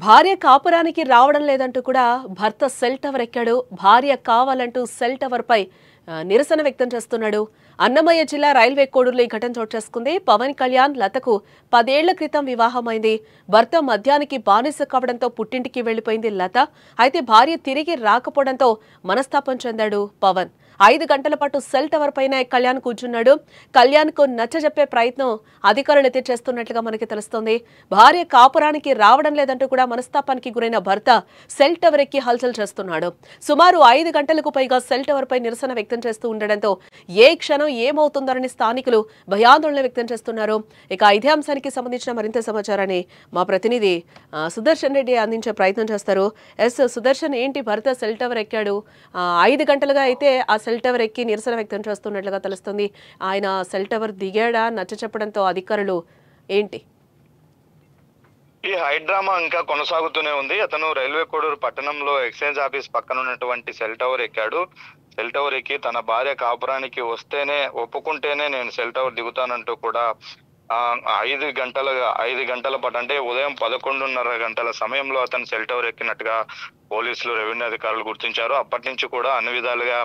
భార్య కాపురానికి రావడం లేదంటూ కూడా భర్త సెల్ టవర్ ఎక్కాడు. భార్య కావాలంటూ సెల్ టవర్ పై నిరసన వ్యక్తం చేస్తున్నాడు. అన్నమయ్య జిల్లా రైల్వే కోడూరులో ఈ ఘటన చోటు చేసుకుంది. పవన్ కళ్యాణ్ లతకు 10 ఏళ్ల క్రితం వివాహమైంది. భర్త మద్యానికి బానిస కావడంతో పుట్టింటికి వెళ్లిపోయింది లత. అయితే భార్య తిరిగి రాకపోవడంతో మనస్తాపం చెందాడు పవన్. 5 గంటల పాటు సెల్ టవర్ పైన కళ్యాణ్ కూర్చున్నాడు. కళ్యాణ్ కు నచ్చజెప్పే ప్రయత్నం అధికారులు అయితే చేస్తున్నట్లుగా మనకి తెలుస్తోంది. భార్య కాపురానికి రావడం లేదంటూ కూడా మనస్తాపానికి గురైన భర్త సెల్ టవర్ ఎక్కి హల్చల్ చేస్తున్నాడు. సుమారు 5 గంటలకు పైగా సెల్ టవర్ పై నిరసన వ్యక్తం చేస్తూ ఉండడంతో ఏ క్షణం ఏమవుతుందోనని స్థానికులు భయాందోళన వ్యక్తం చేస్తున్నారు. ఇక ఇదే అంశానికి సంబంధించిన మరింత సమాచారాన్ని మా ప్రతినిధి సుదర్శన్ రెడ్డి అందించే ప్రయత్నం చేస్తారు. సుదర్శన్, ఏంటి భర్త సెల్ టవర్ ఎక్కాడు, 5 గంటలుగా అయితే ఆ సెల్ టవర్ ఎక్కి నిరసన వ్యక్తం చేస్తున్నట్లుగా తెలుస్తుంది. ఆయన సెల్ టవర్ దిగాడా, నచ్చ చెప్పడంతో అధికారులు ఏంటి? ఈ హైడ్రామా ఇంకా కొనసాగుతూనే ఉంది. అతను రైల్వే కోడూరు పట్టణంలో ఎక్స్చేంజ్ ఆఫీస్ పక్కన ఉన్నటువంటి సెల్ టవర్ ఎక్కాడు. సెల్ టవర్ ఎక్కి తన భార్య కాపురానికి వస్తేనే, ఒప్పుకుంటేనే నేను సెల్ టవర్ దిగుతానంటూ కూడా 5 గంటల పాటు, అంటే ఉదయం 11:30 గంటల సమయంలో అతను సెల్ టవర్ ఎక్కినట్టుగా పోలీసులు, రెవెన్యూ అధికారులు గుర్తించారు. అప్పటి నుంచి కూడా అన్ని విధాలుగా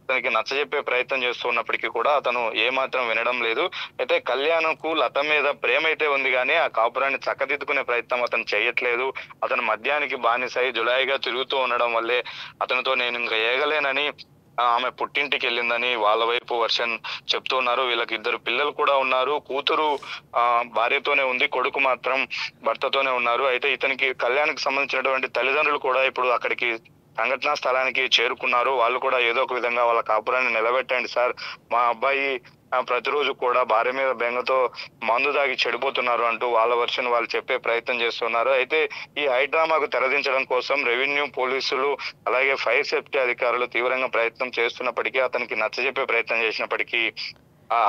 అతనికి నచ్చజెప్పే ప్రయత్నం చేస్తున్నప్పటికీ కూడా అతను ఏమాత్రం వినడం లేదు. అయితే కళ్యాణ్కు లత మీద ప్రేమ అయితే ఉంది కానీ ఆ కాపురాన్ని చక్కదిద్దుకునే ప్రయత్నం అతను చేయట్లేదు. అతను మద్యానికి బానిసై జులాయిగా తిరుగుతూ ఉండడం వల్లే అతనితో నేను ఇంకా ఏగలేనని ఆమె పుట్టింటికి వెళ్ళిందని వాళ్ళ వైపు వర్షన్ చెప్తున్నారు. వీళ్ళకి 2 పిల్లలు కూడా ఉన్నారు. కూతురు భార్యతోనే ఉంది, కొడుకు మాత్రం భర్తతోనే ఉన్నారు. అయితే ఇతనికి కళ్యాణ్కి సంబంధించినటువంటి తల్లిదండ్రులు కూడా ఇప్పుడు అక్కడికి సంఘటనా స్థలానికి చేరుకున్నారు. వాళ్ళు కూడా ఏదో ఒక విధంగా వాళ్ళ కాపురాన్ని నిలబెట్టండి సార్, మా అబ్బాయి ప్రతిరోజు కూడా భార్య మీద బెంగతో మందు దాగి చెడిపోతున్నారు అంటూ వాళ్ళ వర్షన్ వాళ్ళు చెప్పే ప్రయత్నం చేస్తున్నారు. అయితే ఈ హైడ్రామాకు తెరదించడం కోసం రెవెన్యూ, పోలీసులు అలాగే ఫైర్ సేఫ్టీ అధికారులు తీవ్రంగా ప్రయత్నం చేస్తున్నప్పటికీ, అతనికి నచ్చజెప్పే ప్రయత్నం చేసినప్పటికీ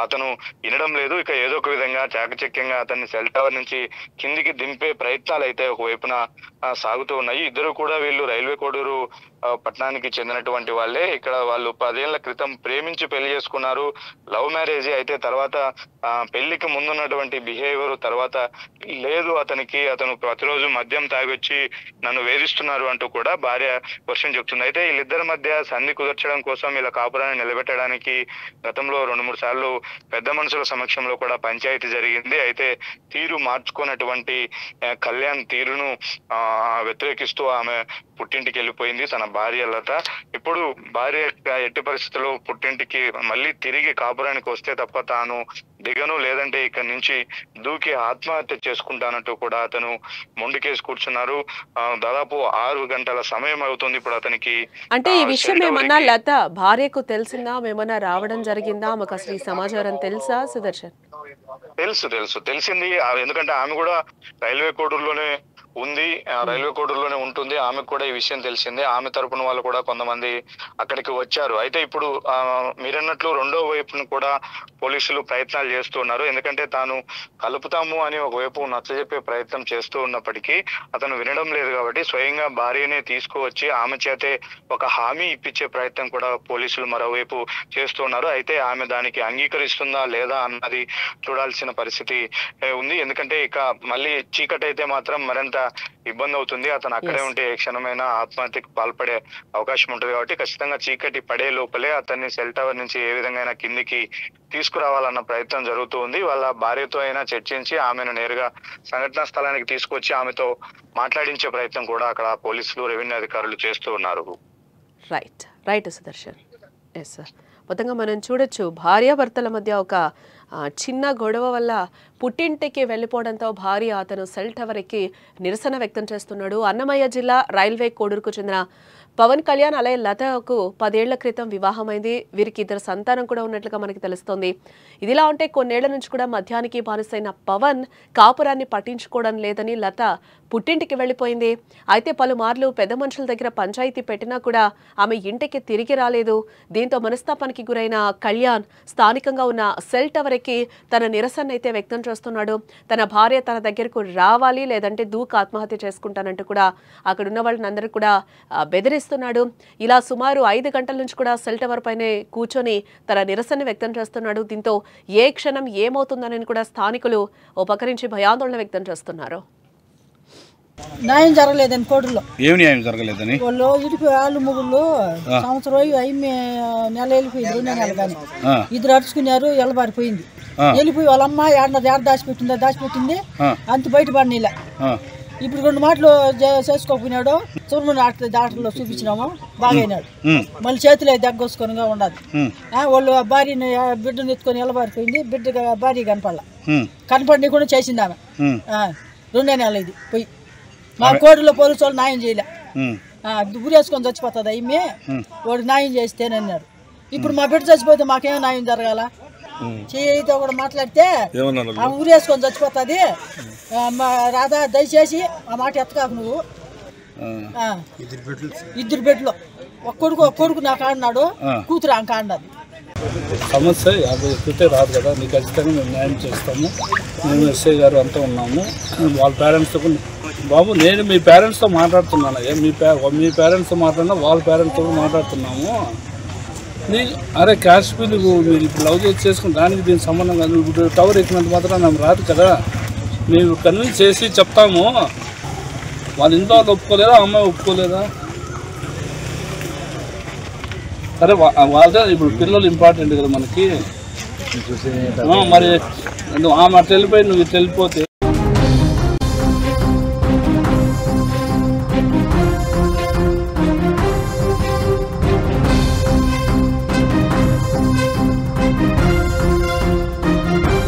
అతను వినడం లేదు. ఇక ఏదో ఒక విధంగా చాకచక్యంగా అతన్ని సెల్ టవర్ నుంచి కిందికి దింపే ప్రయత్నాలు అయితే ఒకవైపున సాగుతూ ఉన్నాయి. ఇద్దరు కూడా వీళ్ళు రైల్వే కోడూరు పట్టణానికి చెందినటువంటి వాళ్ళే. ఇక్కడ వాళ్ళు 10 ఏళ్ల క్రితం ప్రేమించి పెళ్లి చేసుకున్నారు. Love marriage. అయితే తర్వాత పెళ్లికి ముందున్నటువంటి బిహేవియర్ తర్వాత లేదు అతనికి. అతను ప్రతిరోజు మద్యం తాగొచ్చి నన్ను వేధిస్తున్నారు అంటూ కూడా భార్య వర్షం చెప్తుంది. అయితే వీళ్ళిద్దరి మధ్య సంధి కుదర్చడం కోసం ఇలా కాపురాన్ని నిలబెట్టడానికి గతంలో 2-3 సార్లు పెద్ద మనుషుల సమక్షంలో కూడా పంచాయతీ జరిగింది. అయితే తీరు మార్చుకున్నటువంటి కళ్యాణ్ తీరును వ్యతిరేకిస్తూ ఆమె పుట్టింటికి వెళ్ళిపోయింది తన భార్య లత. ఇప్పుడు భార్య ఎట్టి పరిస్థితుల్లో పుట్టింటికి మళ్ళీ తిరిగి కాపురానికి వస్తే తప్ప తాను దిగను, లేదంటే ఇక్కడి నుంచి దూకి ఆత్మహత్య చేసుకుంటానంటూ కూడా అతను మొండికేసి కూర్చున్నారు. దాదాపు 6 గంటల సమయం అవుతుంది ఇప్పుడు అతనికి. అంటే ఈ విషయం ఏమన్నా లత భార్యకు తెలిసిందా? ఏమన్నా రావడం జరిగిందా? మాకు అసలు ఈ సమాచారం తెలుసా సుదర్శన్? తెలిసింది. ఎందుకంటే ఆమె కూడా రైల్వే కోడూరులోనే ఉంది, రైల్వే కోడూరులోనే ఉంటుంది. ఆమెకు కూడా ఈ విషయం తెలిసిందే. ఆమె తరపున వాళ్ళు కూడా కొంతమంది అక్కడికి వచ్చారు. అయితే ఇప్పుడు మీరన్నట్లు రెండో వైపును కూడా పోలీసులు ప్రయత్నాలు చేస్తున్నారు. ఎందుకంటే తాను కలుపుతాము అని ఒకవైపు నచ్చజెప్పే ప్రయత్నం చేస్తూ ఉన్నప్పటికీ అతను వినడం లేదు కాబట్టి స్వయంగా భార్యనే తీసుకువచ్చి ఆమె చేతే ఒక హామీ ఇప్పించే ప్రయత్నం కూడా పోలీసులు మరోవైపు చేస్తున్నారు. అయితే ఆమె దానికి అంగీకరిస్తుందా లేదా అన్నది చూడాల్సిన పరిస్థితి ఉంది. ఎందుకంటే ఇక మళ్ళీ చీకటి అయితే మాత్రం మరింత ఇబ్బంది అవుతుంది. అతను అక్కడే ఉంటే ఏ క్షణమైనా ఆత్మహత్యకు పాల్పడే అవకాశం ఉంటుంది. కాబట్టి ఖచ్చితంగా చీకటి పడే లోపలే అతన్ని సెల్ టవర్ నుంచి ఏ విధంగా కిందికి తీసుకురావాలన్న ప్రయత్నం జరుగుతూ ఉంది. వాళ్ళ భార్యతో అయినా చర్చించి ఆమెను నేరుగా సంఘటనా స్థలానికి తీసుకొచ్చి ఆమెతో మాట్లాడించే ప్రయత్నం కూడా అక్కడ పోలీసులు, రెవెన్యూ అధికారులు చేస్తూ ఉన్నారు. రైట్ సుదర్శన్. ఎస్ సార్, మొత్తంగా మనం చూడొచ్చు భార్యాభర్తల మధ్య ఒక చిన్న గొడవ వల్ల పుట్టింటికి వెళ్ళిపోవడంతో భార్య అతను సెల్ టవర్ ఎక్కి నిరసన వ్యక్తం చేస్తున్నాడు. అన్నమయ్య జిల్లా రైల్వే కోడూరుకు చెందిన పవన్ కళ్యాణ్ అలాగే లతకు 10 ఏళ్ల క్రితం వివాహమైంది. వీరికి 2 సంతానం కూడా ఉన్నట్లుగా మనకి తెలుస్తోంది. ఇదిలా ఉంటే కొన్నేళ్ల నుంచి కూడా మద్యానికి బానిసైన పవన్ కాపురాన్ని పట్టించుకోవడం లేదని లత పుట్టింటికి వెళ్ళిపోయింది. అయితే పలుమార్లు పెద్ద మనుషుల దగ్గర పంచాయతీ పెట్టినా కూడా ఆమె ఇంటికి తిరిగి రాలేదు. దీంతో మనస్తాపానికి గురైన కళ్యాణ్ స్థానికంగా ఉన్న సెల్ టవర్ ఎక్కి తన నిరసన అయితే వ్యక్తం చేస్తున్నాడు. తన భార్య తన దగ్గరకు రావాలి, లేదంటే దూకు ఆత్మహత్య చేసుకుంటానంటూ కూడా అక్కడ ఉన్న వాళ్ళందరూ కూడా బెదిరిస్తున్నాడు. ఇలా సుమారు 5 గంటల నుంచి కూడా సెల్ టవర్ పైనే కూర్చొని తన నిరసన వ్యక్తం చేస్తున్నాడు. దీంతో ఏ క్షణం ఏమవుతుందని కూడా స్థానికులు ఓ పక్క నుంచి భయాందోళన వ్యక్తం చేస్తున్నారు. న్యాయం జరగలేదని కోర్టులో. ఏమి న్యాయం జరగలేదని? వాళ్ళు ఇడిపోయి వాళ్ళు ముగ్గురు సంవత్సరం అయి నెల వెళ్ళిపోయింది, 2 నెలలు కానీ ఇద్దరు అరుచుకున్నారు, ఎల్లబారిపోయింది. వెళ్ళిపోయి వాళ్ళమ్మ ఏడ దాచిపెట్టింది అంత బయటపడినీలా. ఇప్పుడు 2 మాటలు చేసుకోకపోయినాడు. తురుము డాక్టర్లో చూపించినాము, బాగైనాడు. మళ్ళీ చేతిలో దగ్గొసుకొనిగా ఉండదు. వాళ్ళు భార్యని బిడ్డను ఎత్తుకొని ఎల్లబారిపోయింది. బిడ్డ భార్య కనపడి కూడా చేసింది ఆమె. 2 నెలలు ఇది పోయి మా కోర్టులో పోలీసు వాళ్ళు న్యాయం చేయలే. ఊరేసుకొని చచ్చిపోతుంది అయ్యి, వాడు న్యాయం చేస్తేనన్నారు. ఇప్పుడు మా బిడ్డ చచ్చిపోతే మాకేం న్యాయం జరగాల? చేయితో కూడా మాట్లాడితే ఊరేసుకొని చచ్చిపోతుంది. రాధా దయచేసి ఆ మాట ఎత్తకాకు నువ్వు. 2 బిడ్డలు, ఒక కొడుకు నాకు ఆడినాడు, కూతురు ఆమె ఆడినది. సమస్య 50 ఎక్కితే రాదు కదా, నీకు ఖచ్చితంగా మేము న్యాయం చేస్తాము. మేము ఎస్ఐ గారు అంతా ఉన్నాము. వాళ్ళ పేరెంట్స్తో బాబు నేను మీ పేరెంట్స్తో మాట్లాడుతున్నాను. మీ పేరెంట్స్తో మాట్లాడినా వాళ్ళ పేరెంట్స్తో కూడా మాట్లాడుతున్నాము. అరే క్యాష్ బిల్ మీరు ఇప్పుడు లవ్ చేసుకుని దానికి దీనికి సంబంధం కాదు. ఇప్పుడు టవర్ ఎక్కినంత మాత్రం నాకు రాదు కదా. మేము కన్విన్స్ చేసి చెప్తాము. వాళ్ళ ఇంట్లో వాళ్ళు ఒప్పుకోలేదా, అమ్మాయి ఒప్పుకోలేదా? సరే వాళ్ళదే ఇప్పుడు పిల్లలు ఇంపార్టెంట్ కదా మనకి. మరి ఆమె అట్లా వెళ్ళిపోయి నువ్వు ఇట్లా వెళ్ళిపోతే